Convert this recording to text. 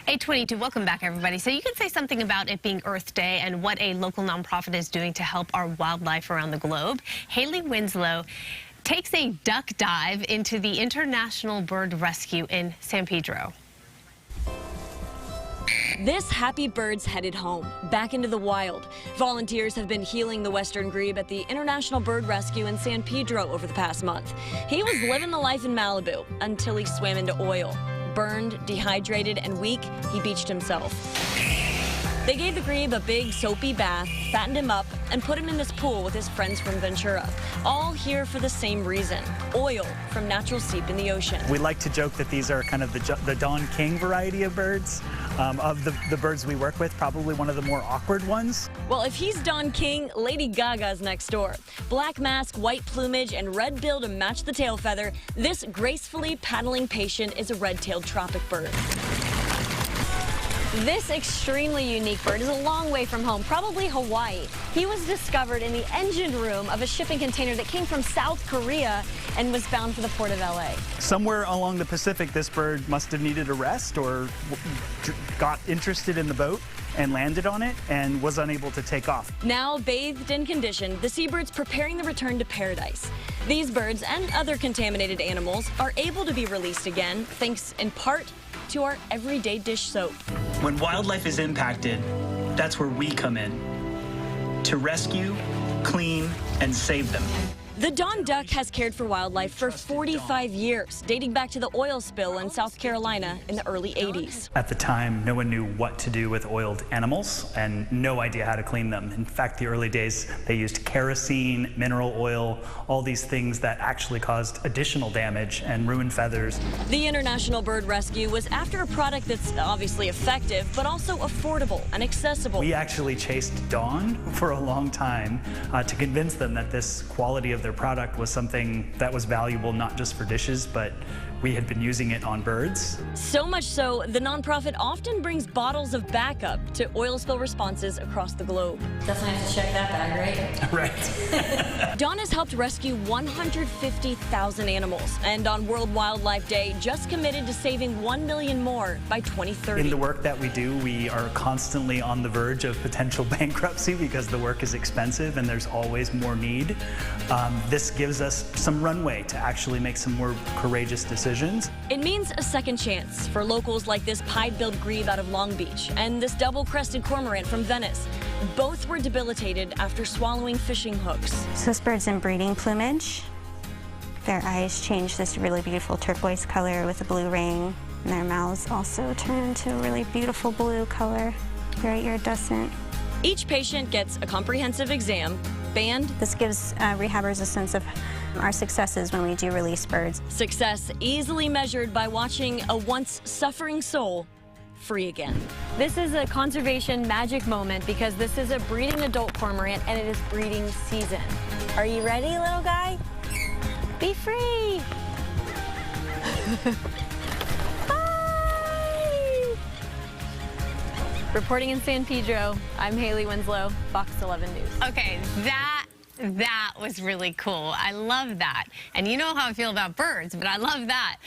822, welcome back, everybody. So you can say something about it being Earth Day and what a local nonprofit is doing to help our wildlife around the globe. Hailey Winslow takes a duck dive into the International Bird Rescue in San Pedro. This happy bird's headed home, back into the wild. Volunteers have been healing the western grebe at the International Bird Rescue in San Pedro over the past month. He was living the life in Malibu until he swam into oil. Burned, dehydrated, and weak, he beached himself. They gave the grebe a big soapy bath, fattened him up, and put him in this pool with his friends from Ventura. All here for the same reason: oil from natural seep in the ocean. We like to joke that these are kind of the Don King variety of birds. Of the birds we work with, probably one of the more awkward ones. Well, if he's Don King, Lady Gaga's next door. Black mask, white plumage, and red bill to match the tail feather, this gracefully paddling patient is a red-tailed tropic bird. This extremely unique bird is a long way from home, probably Hawaii. He was discovered in the engine room of a shipping container that came from South Korea and was bound for the port of LA. Somewhere along the Pacific, this bird must have needed a rest or got interested in the boat and landed on it and was unable to take off. Now bathed and conditioned, the seabird's preparing the return to paradise. These birds and other contaminated animals are able to be released again, thanks in part to our everyday dish soap. When wildlife is impacted, that's where we come in, to rescue, clean, and save them. The Dawn duck has cared for wildlife for 45 years, dating back to the oil spill in South Carolina in the early 80s. At the time, no one knew what to do with oiled animals and no idea how to clean them. In fact, the early days, they used kerosene, mineral oil, all these things that actually caused additional damage and ruined feathers. The International Bird Rescue was after a product that's obviously effective, but also affordable and accessible. We actually chased Dawn for a long time to convince them that this quality of their product was something that was valuable not just for dishes, but we had been using it on birds. So much so, the nonprofit often brings bottles of backup to oil spill responses across the globe. Definitely have to check that bag, right? Right. Dawn has helped rescue 150,000 animals, and on World Wildlife Day, just committed to saving 1 million more by 2030. In the work that we do, we are constantly on the verge of potential bankruptcy because the work is expensive and there's always more need. This gives us some runway to actually make some more courageous decisions. It means a second chance for locals like this pied-billed grebe out of Long Beach and this double-crested cormorant from Venice. Both were debilitated after swallowing fishing hooks. So this bird's in breeding plumage. Their eyes change this really beautiful turquoise color with a blue ring, and their mouths also turn into a really beautiful blue color, very iridescent. Each patient gets a comprehensive exam, band. This gives rehabbers a sense of our successes when we do release birds. Success easily measured by watching a once suffering soul free again. This is a conservation magic moment because this is a breeding adult cormorant and it is breeding season. Are you ready, little guy? Be free. Bye. Reporting in San Pedro, I'm Hailey Winslow, Fox 11 News. Okay, that was really cool. I love that. And you know how I feel about birds, but I love that.